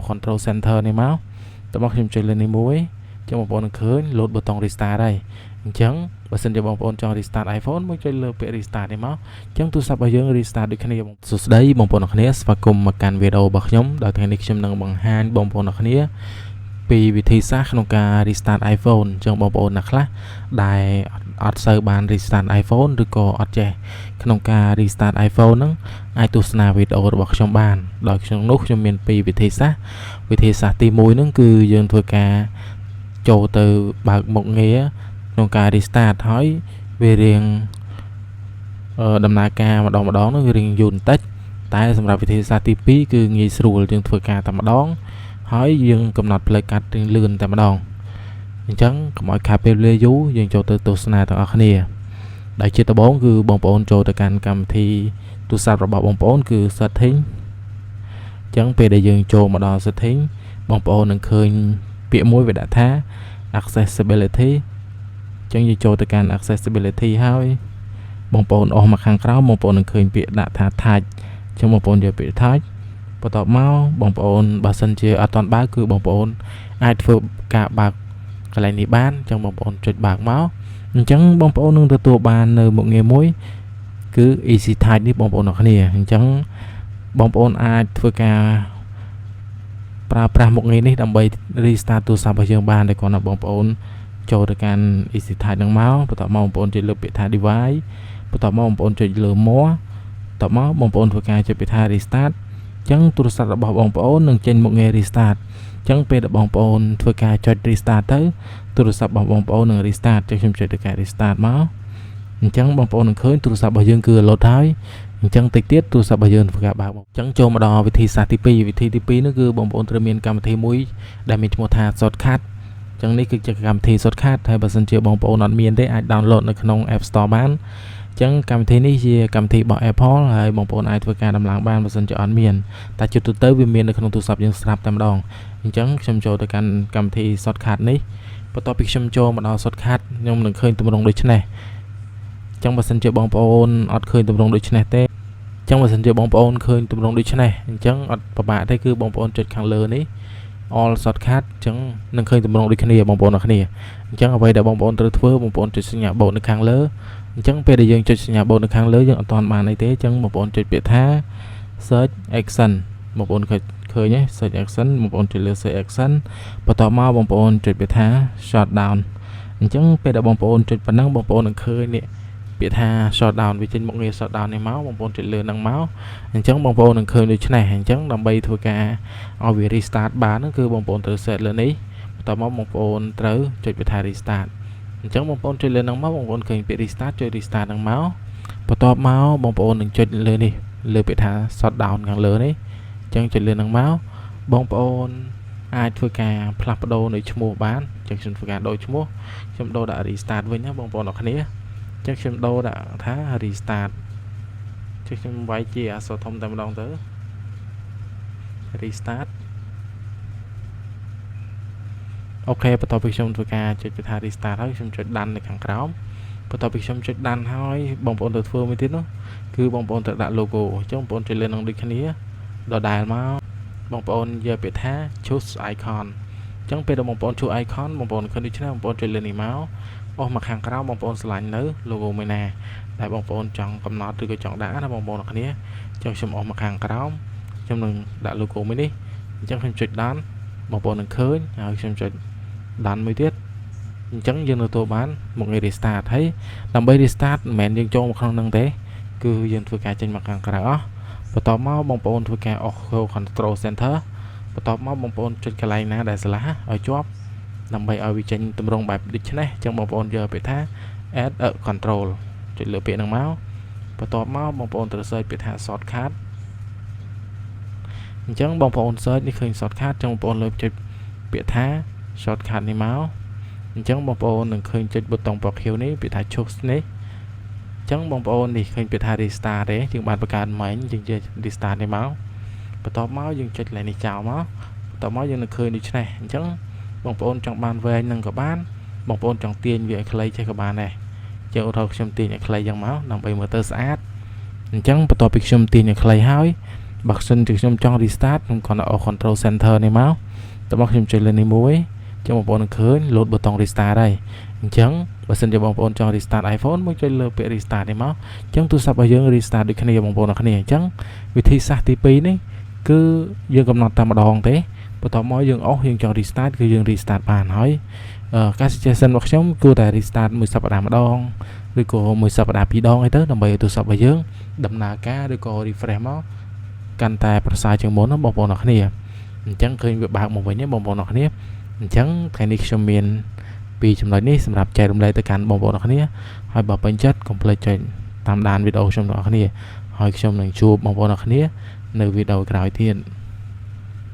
control center នេះមកតើបងខ្ញុំចុចលើនេះមួយចឹងបងប្អូននឹងឃើញ load ប៊ូតុង restart ហើយអញ្ចឹងបើសិនជាបងប្អូនចង់ restart iPhone មកចុចលើពាក្យ restart នេះមកអញ្ចឹងទូរស័ព្ទរបស់យើង restart ដូចគ្នាសួស្តីបងប្អូនអ្នកគ្នាស្វាគមន៍មកកាន់វីដេអូរបស់ខ្ញុំដោយថ្ងៃនេះខ្ញុំនឹងបង្ហាញបងប្អូនអ្នកគ្នាពីវិធីសាស្ត្រក្នុងការ restart iPhone អញ្ចឹងបងប្អូនអ្នកខ្លះដែលអត់សូវបាន restart iPhone ឬក៏អត់ចេះក្នុងការ restart iPhone ហ្នឹងអាចទស្សនាវីដេអូរបស់ខ្ញុំបានដោយក្នុងនោះខ្ញុំមានពីរវិធីសាស្ត្រទី1ហ្នឹងគឺយើងធ្វើការចូលទៅបើកមុខងារក្នុងការ restart ហើយវារៀងដំណើរការម្ដងហ្នឹងរៀងយូរបន្តិចតែសម្រាប់វិធីសាស្ត្រទី2គឺងាយស្រួលយើងធ្វើការតែម្ដងហើយយើងកំណត់ផ្លូវកាត់រៀងលឿនតែម្ដងអញ្ចឹងកុំឲ្យខាតពេលវេលាយូរយើងចូលទៅទស្សនាទាំងអស់គ្នាដែលជាដំបូងគឺបងប្អូនចូលទៅកាន់កម្មវិធីទូរស័ព្ទរបស់បងប្អូនគឺ setting អញ្ចឹងពេលដែលយើងចូលមកដល់ setting បងប្អូននឹងឃើញពាក្យមួយវាដាក់ថា accessibility អញ្ចឹងយើងចូលទៅកាន់ accessibility ហើយបងប្អូនអស់មកខាងក្រោមបងប្អូននឹងឃើញពាក្យដាក់ថា touch អញ្ចឹងបងប្អូនយកពាក្យ touch បន្ទាប់មកបងប្អូនបើសិនជាអត់ទាន់បើកគឺបងប្អូនអាចធ្វើការបើកកន្លែងនេះបានអញ្ចឹងបងប្អូនចុចបើកមកអញ្ចឹងបងប្អូននឹងទទួលបាននៅមុខងារមួយគឺ easy touch នេះបងប្អូនអរគ្នាអញ្ចឹងបងប្អូនអាចធ្វើការប្រើប្រាស់មុខងារនេះដើម្បី restart ទូរស័ព្ទរបស់យើងបានតែគ្រាន់តែបងប្អូនចូលទៅកាន់ easy touch ហ្នឹងមកបន្ទាប់មកបងប្អូនចុចលើពាក្យថា device បន្ទាប់មកបងប្អូនចុចលើ more បន្ទាប់មកបងប្អូនធ្វើការចុចពាក្យថា restart អញ្ចឹងទូរស័ព្ទរបស់បងប្អូននឹងចេញមុខងារ restart អញ្ចឹងពេលដែលបងប្អូនធ្វើការចុច restart ទៅទូរស័ព្ទរបស់បងប្អូននឹង restart អញ្ចឹងខ្ញុំចុចទៅការ restart មកអញ្ចឹងបងប្អូននឹងឃើញទូរស័ព្ទរបស់យើងគឺ load ហើយអញ្ចឹងតិចទៀតទូរស័ព្ទរបស់យើងធ្វើការបើកមកអញ្ចឹងចូលមកដល់វិធីសាស្ត្រទី2វិធីទី2នោះគឺបងប្អូនត្រូវមានកម្មវិធីមួយដែលមានឈ្មោះថា shortcut អញ្ចឹងនេះគឺជាកម្មវិធី shortcut ហើយបើសិនជាបងប្អូនអត់មានទេអាច download នៅក្នុង App Store បានអញ្ចឹងកម្មវិធីនេះជាកម្មវិធីរបស់ Apple ហើយបងប្អូនអាចធ្វើការដំឡើងបានបើសិនជាអត់មានតែជាទូទៅវាមាននៅក្នុងទូរស័ព្ទយើងស្រាប់តែម្ដងអញ្ចឹងខ្ញុំចូលទៅកាន់កម្មវិធី shortcut នេះបន្ទាប់ពីខ្ញុំចូលមកដល់ shortcut ខ្ញុំនឹងឃើញទម្រង់ដូចនេះអញ្ចឹងបើសិនជាបងប្អូនអត់ឃើញទម្រង់ដូចនេះទេអញ្ចឹងបើសិនជាបងប្អូនឃើញទម្រង់ដូចនេះអញ្ចឹងអត់ពិបាកទេគឺបងប្អូនចុចខាងលើនេះ all shortcut អញ្ចឹងនឹងឃើញទម្រង់ដូចគ្នាបងប្អូនអរគ្នាអញ្ចឹងអ្វីដែលបងប្អូនត្រូវធ្វើបងប្អូនចុចសញ្ញាបូតនៅខាងលើអញ្ចឹងពេលដែលយើងចុចសញ្ញាបូតនៅខាងលើយើងអត់ទាន់បានអីទេអញ្ចឹងបងប្អូនចុចពាក្យថា search action បងប្អូនឃើញទេ search action បងប្អូនចុចលើ search action បន្ទាប់មកបងប្អូនចុចពាក្យថា shut down អញ្ចឹងពេលដែលបងប្អូនចុចប៉ុណ្ណឹងបងប្អូននឹងឃើញនេះពាក្យថា shut down វាចេញមុខងារ shut down នេះមកបងប្អូនចុចលើហ្នឹងមកអញ្ចឹងបងប្អូននឹងឃើញដូចនេះអញ្ចឹងដើម្បីធ្វើការឲ្យវា restart បានគឺបងប្អូនត្រូវ set លើនេះបន្ទាប់មកបងប្អូនត្រូវចុចពាក្យថា restart អញ្ចឹងបងប្អូនចុចលើហ្នឹងមកបងប្អូនឃើញពាក្យ restart ចុច restart ហ្នឹងមកបន្ទាប់មកបងប្អូននឹងចុចលើនេះលើពាក្យថា shut down ខាងលើនេះអញ្ចឹងចុចលើហ្នឹងមកបងប្អូនអាចធ្វើការផ្លាស់ប្ដូរនៅឈ្មោះបានអញ្ចឹងខ្ញុំធ្វើការដូរឈ្មោះខ្ញុំដូរដាក់ restart វិញណាបងប្អូនអរគ្នាអញ្ចឹងខ្ញុំដូរដាក់ថា restart ចុចខ្ញុំវាយជាអក្សរធំតែម្ដងទៅ restart អូខេបន្ទាប់ពីខ្ញុំធ្វើការចុចពាក្យថា restart ហើយខ្ញុំចុចដាននៅខាងក្រោមបន្ទាប់ពីខ្ញុំចុចដានហើយបងប្អូនទៅធ្វើមួយទៀតនោះគឺបងប្អូនត្រូវដាក់ logo អញ្ចឹងបងប្អូនចុចលើនឹងដូចគ្នាដដែលមកបងប្អូនយកពាក្យថា choose icon អញ្ចឹងពេលដែលបងប្អូន choose icon បងប្អូនឃើញដូចនេះបងប្អូនចុចលើនេះមកអស់មកខាងក្រោមបងប្អូនឆ្លាញ់នៅ logo មួយណាដែលបងប្អូនចង់កំណត់ឬក៏ចង់ដាក់ណាបងប្អូនអរគ្នាអញ្ចឹងខ្ញុំអស់មកខាងក្រោមខ្ញុំនឹងដាក់ logo មួយនេះអញ្ចឹងខ្ញុំចុចដានបងប្អូននឹងឃើញហើយខ្ញុំចុចដានមួយទៀតអញ្ចឹងយើងទទួលបានមកងារ restart ហើយដើម្បី restart មិនមែនយើងចូលមកក្នុងហ្នឹងទេគឺយើងធ្វើការចេញមកខាងក្រៅអស់បន្ទាប់មកបងប្អូនធ្វើការអស់ control center បន្ទាប់មកបងប្អូនចុចកន្លែងណាដែលឆ្លាស់ឲ្យជាប់ដើម្បីឲ្យវាចេញទម្រង់បែបដូចនេះអញ្ចឹងបងប្អូនយកពាក្យថា add a control ចុចលើពាក្យហ្នឹងមកបន្ទាប់មកបងប្អូនត្រូវ search ពាក្យថា shortcut អញ្ចឹងបងប្អូន search នេះឃើញ shortcut អញ្ចឹងបងប្អូនលើកចុចពាក្យថា shortcut នេះមកអញ្ចឹងបងប្អូននឹងឃើញចុចប៊ូតុងពណ៌ខៀវនេះពាក្យថា choose នេះអញ្ចឹងបងប្អូននេះឃើញពាក្យថា restart ទេយើងបានបង្កើតមិញយើងជា restart នេះមកបន្ទាប់មកយើងចុចកន្លែងនេះចោលមកបន្ទាប់មកយើងនឹងឃើញដូចនេះអញ្ចឹងបងប្អូនចង់បានវែងនឹងក៏បានបងប្អូនចង់ទាញវាឲ្យខ្លីចេះក៏បានដែរអញ្ចឹងឧទាហរណ៍ខ្ញុំទាញឲ្យខ្លីយ៉ាងមកដើម្បីមើលទៅស្អាតអញ្ចឹងបន្ទាប់ពីខ្ញុំទាញឲ្យខ្លីហើយ បើសិនជាខ្ញុំចង់ restart ខ្ញុំគ្រាន់តែអោ control center នេះមកតើបងខ្ញុំចុចលើនេះមួយចឹងបងប្អូននឹងឃើញ load ប៊ូតុង restart ហើយអញ្ចឹងបើសិនជាបងប្អូនចង់ restart iPhone មួយចុចលើពាក្យ restart នេះមកអញ្ចឹងទូរស័ព្ទរបស់យើង restart ដូចគ្នាបងប្អូនអរគ្នាអញ្ចឹងវិធីសាស្ត្រទី2នេះគឺយើងកំណត់តែម្ដងទេបន្ទាប់មកយើងអស់យើងចង់ restart គឺយើង restart បានហើយការ suggestion របស់ខ្ញុំគួរតែ restart មួយសប្តាហ៍ម្ដងឬក៏មួយសប្តាហ៍2ដងអីទៅដើម្បីឲ្យទូរស័ព្ទរបស់យើងដំណើរការឬក៏ refresh មកកាន់តែប្រសើរជាងមុនណាបងប្អូនអរគ្នាអញ្ចឹងឃើញវាបើកមកវិញទេបងប្អូនអរគ្នាអញ្ចឹងថ្ងៃនេះខ្ញុំមានពីចំណុចនេះសម្រាប់ចែករំលែកទៅកាន់បងប្អូនអរគ្នាហើយបើពេញចិត្តកុំភ្លេចចុចតាមដានវីដេអូខ្ញុំទាំងអស់គ្នាហើយខ្ញុំនឹងជួបបងប្អូនអរគ្នានៅវីដេអូក្រោយទៀត